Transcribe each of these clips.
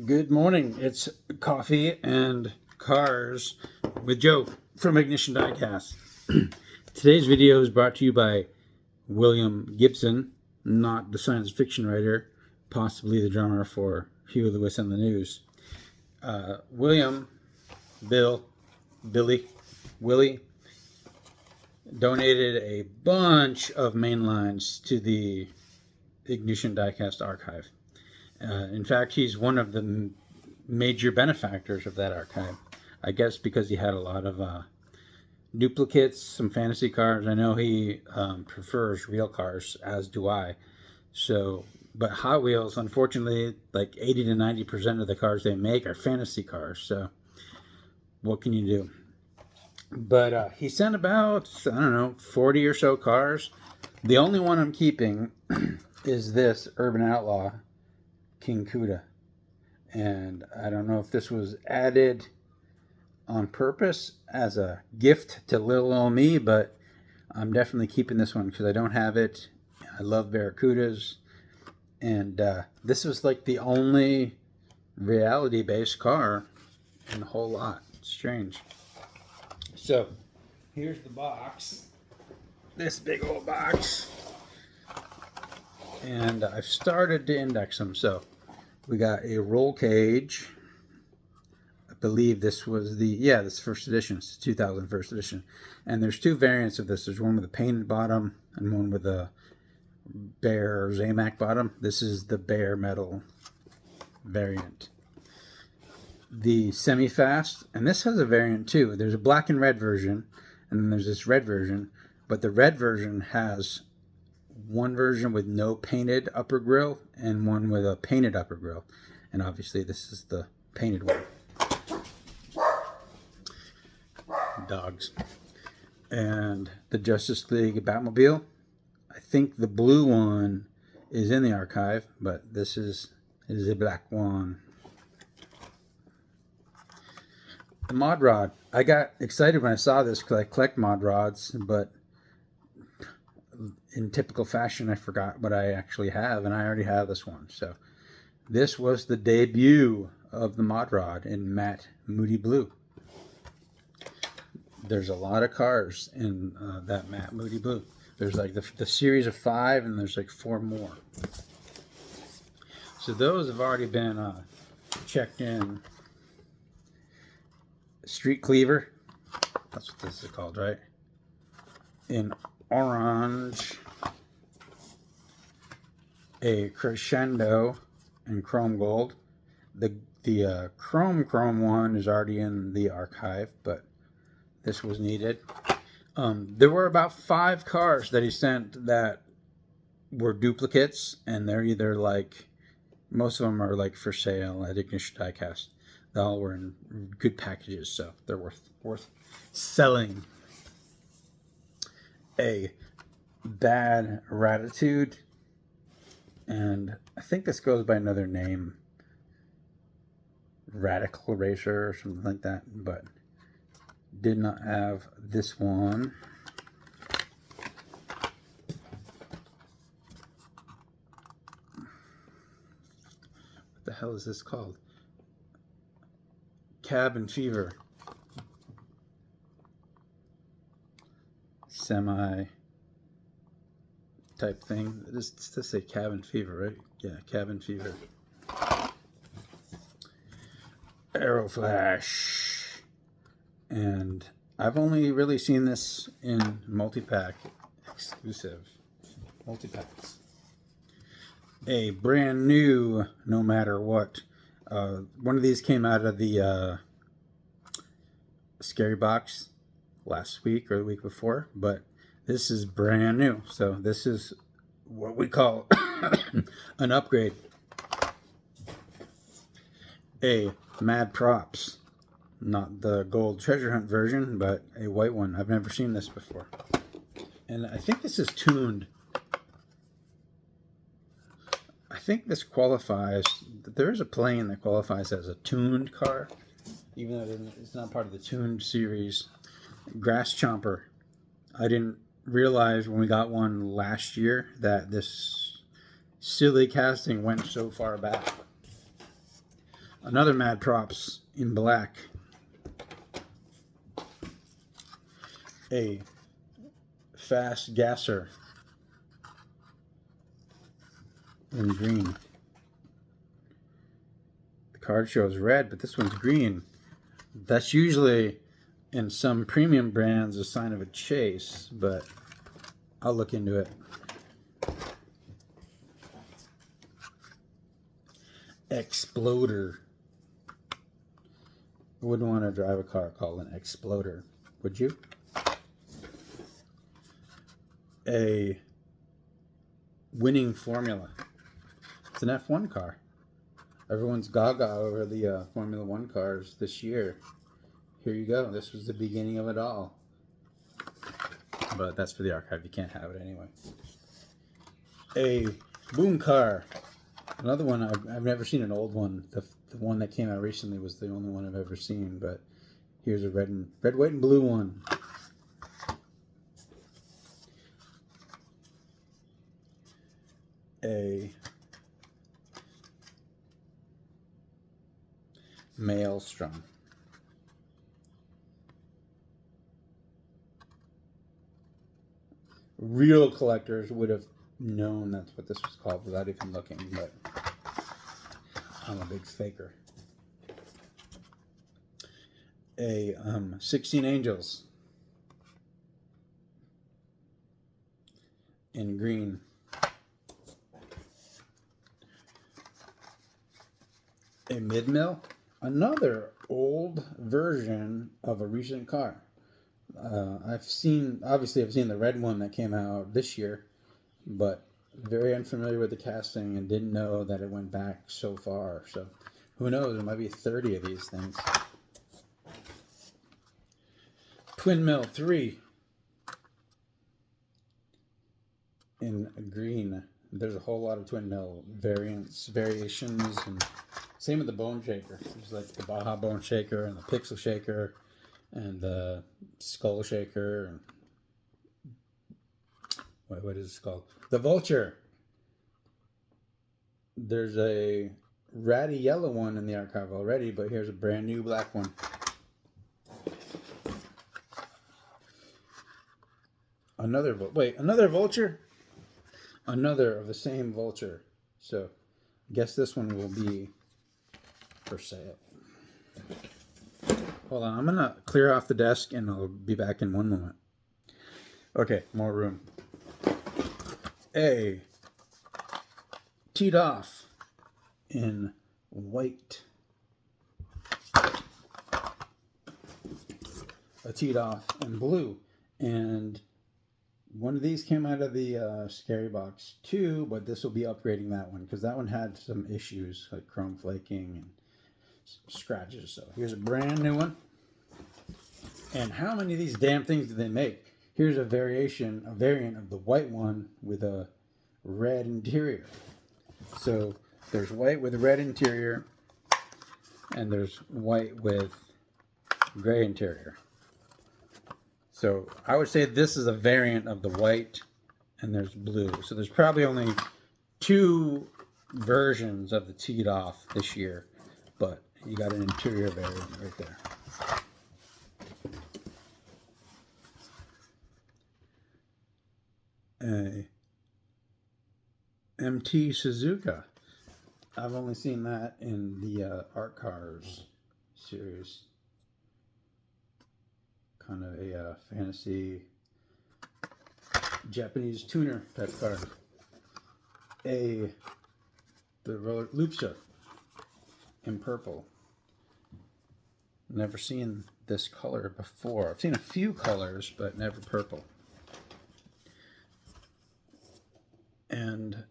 Good morning. It's Coffee and Cars with Joe from Ignition Diecast. Today's video is brought to you by William Gibson, not the science fiction writer, possibly the drummer for Huey Lewis and the News. William, Willie donated a bunch of main lines to the Ignition Diecast Archive. In fact, he's one of the major benefactors of that archive. I guess because he had a lot of duplicates, some fantasy cars. I know he prefers real cars, as do I. So, but Hot Wheels, unfortunately, like 80 to 90% of the cars they make are fantasy cars. So, what can you do? But he sent about, I don't know, 40 or so cars. The only one I'm keeping is this Urban Outlaw King Cuda. And I don't know if this was added on purpose as a gift to little old me, but I'm definitely keeping this one because I don't have it. I love Barracudas. And this was like the only reality-based car in the whole lot. It's strange. So, here's the box. This big old box. And I've started to index them. So, we got a roll cage. I believe this was this first edition. It's 2000 first edition. And there's two variants of this. There's one with a painted bottom and one with a bare Zamac bottom. This is the bare metal variant. The semi-fast, and this has a variant too. There's a black and red version, and then there's this red version. But the red version has one version with no painted upper grille and one with a painted upper grille. And obviously this is the painted one. Dogs. And the Justice League Batmobile. I think the blue one is in the archive, but this is a black one. The mod rod. I got excited when I saw this because I collect mod rods, but in typical fashion, I forgot what I actually have, and I already have this one. So this was the debut of the mod rod in matte moody blue. There's a lot of cars in that matte moody blue. There's like the series of 5, and there's like 4 more. So those have already been checked in. Street Cleaver. That's what this is called, right? In orange. A Crescendo in chrome gold. The chrome one is already in the archive, but this was needed. There were about 5 cars that he sent that were duplicates, and they're either like, most of them are like for sale at Ignition Diecast. They all were in good packages, so they're worth selling. A Bad Ratitude, and I think this goes by another name, Radical Racer or something like that, but did not have this one. What the hell is this called? Cabin Fever. Semi type thing. It's to say Cabin Fever, right? Yeah, Cabin Fever. Arrow Flash. And I've only really seen this in multi-pack exclusive multi-packs. A brand new No Matter What. One of these came out of the Scary Box last week or the week before, but this is brand new. So this is what we call an upgrade. A Mad Props. Not the gold treasure hunt version, but a white one. I've never seen this before. And I think this is tuned. I think this qualifies. There is a plane that qualifies as a tuned car, even though it's not part of the tuned series. Grass Chomper. I didn't realize when we got one last year that this silly casting went so far back. Another Mad Props in black. A Fast Gasser in green. The card shows red, but this one's green. That's usually, in some premium brands, a sign of a chase, but I'll look into it. Exploder. I wouldn't want to drive a car called an Exploder, would you? A winning formula. It's an F1 car. Everyone's gaga over the Formula One cars this year. Here you go. This was the beginning of it all. But that's for the archive. You can't have it anyway. A boom car. Another one. I've never seen an old one. The one that came out recently was the only one I've ever seen. But here's a red, white, and blue one. A Maelstrom. Real collectors would have known that's what this was called without even looking, but I'm a big faker. A 16 Angels in green. A mid-mill, another old version of a recent car. I've seen the red one that came out this year, but very unfamiliar with the casting and didn't know that it went back so far. So who knows, there might be 30 of these things. Twin Mill 3 in green. There's a whole lot of Twin Mill variations, and same with the Bone Shaker. There's like the Baja Bone Shaker and the Pixel Shaker and the Skull Shaker. What is it called? The Vulture. There's a ratty yellow one in the archive already, but here's a brand new black one. Another Vulture? Another of the same Vulture. So, I guess this one will be for sale. Hold on, I'm going to clear off the desk and I'll be back in one moment. Okay, more room. A Teed Off in white. A Teed Off in blue. And one of these came out of the Scary Box too, but this will be upgrading that one because that one had some issues like chrome flaking and scratches. So here's a brand new one. And how many of these damn things do they make? Here's a variant of the white one with a red interior. So there's white with a red interior, and there's white with gray interior. So I would say this is a variant of the white, and there's blue. So there's probably only 2 versions of the Teed Off this year, but you got an interior variant right there. A MT Suzuka. I've only seen that in the Art Cars series. Kind of a fantasy Japanese tuner type car. The Loopster in purple. Never seen this color before. I've seen a few colors, but never purple. And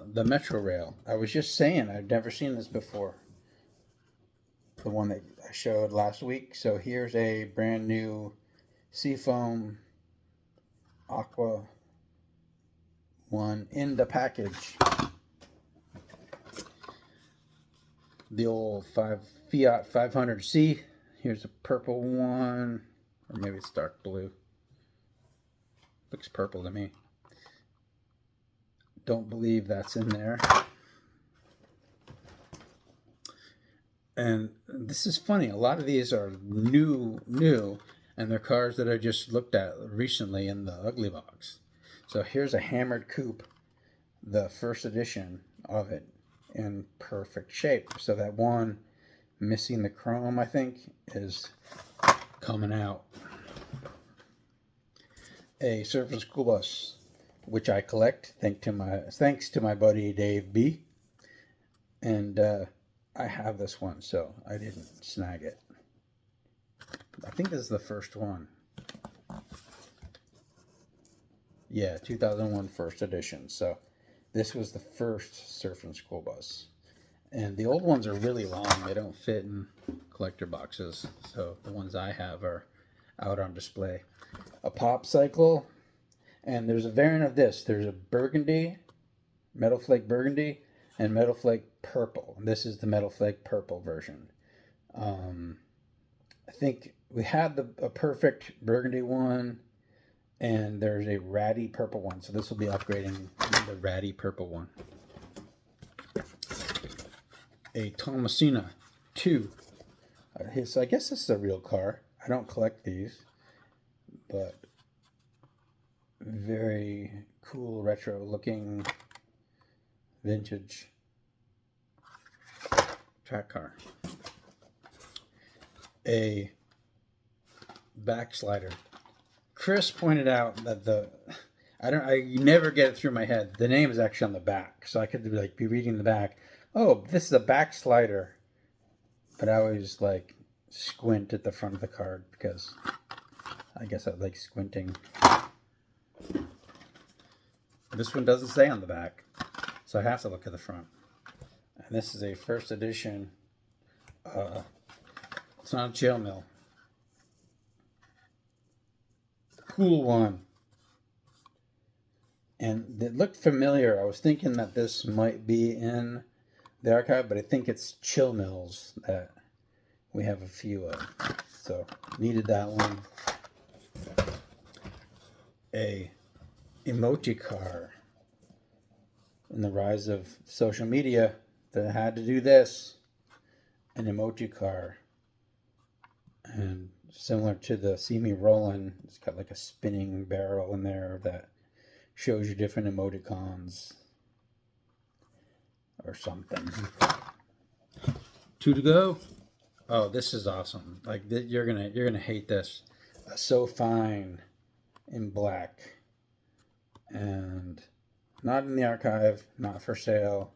the Metro Rail. I was just saying I've never seen this before. The one that I showed last week. So here's a brand new Seafoam Aqua one in the package. The old Fiat 500C. Here's a purple one, or maybe it's dark blue. Looks purple to me. Don't believe that's in there. And this is funny. A lot of these are new, and they're cars that I just looked at recently in the Ugly Box. So here's a Hammered Coupe, the first edition of it, in perfect shape. So that one missing the chrome, I think, is coming out. A Surface School Bus, which I collect, thanks to my buddy Dave B. And I have this one, so I didn't snag it. I think this is the first one. Yeah, 2001 first edition. So this was the first Surf and School Bus. And the old ones are really long. They don't fit in collector boxes. So the ones I have are out on display. A Pop Cycle. And there's a variant of this. There's a Burgundy, Metal Flake Burgundy, and Metal Flake Purple. And this is the Metal Flake Purple version. I think we had a perfect Burgundy one, and there's a ratty purple one. So this will be upgrading the ratty purple one. A Thomasina 2. So I guess this is a real car. I don't collect these, but very cool retro looking vintage track car. A backslider. Chris pointed out that I never get it through my head. The name is actually on the back, so I could be reading the back. Oh, this is a backslider, but I always squint at the front of the card because I guess I like squinting. This one doesn't say on the back, so I have to look at the front. And this is a first edition. It's not a jail mill. Cool one. And it looked familiar. I was thinking that this might be in the archive, but I think it's Chill Mills that we have a few of. So needed that one. A emoji car. In the rise of social media, that had to do this. An emoji car. And similar to the See Me Rollin', it's got a spinning barrel in there that shows you different emoticons or something. 2 to go. Oh, this is awesome. You're gonna hate this. So Fine in black, and not in the archive, not for sale.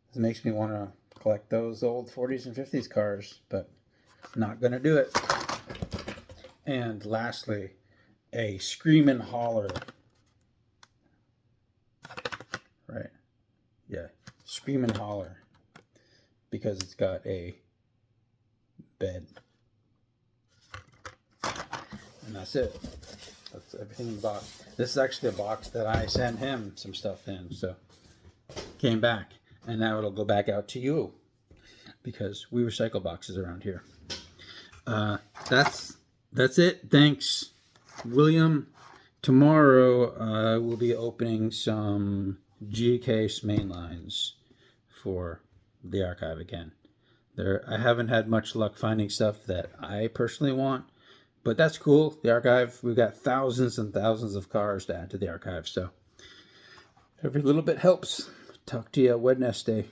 This makes me want to collect those old 40s and 50s cars, but not gonna do it. And lastly, a Screamin' Holler. Right. Yeah. Screamin' Holler. Because it's got a bed. And that's it. That's everything in the box. This is actually a box that I sent him some stuff in. So came back. And now it'll go back out to you. Because we recycle boxes around here. That's it. Thanks, William. Tomorrow we'll be opening some G-Case mainlines for the archive again. I haven't had much luck finding stuff that I personally want, but that's cool. The archive, we've got thousands and thousands of cars to add to the archive, so every little bit helps. Talk to you Wednesday.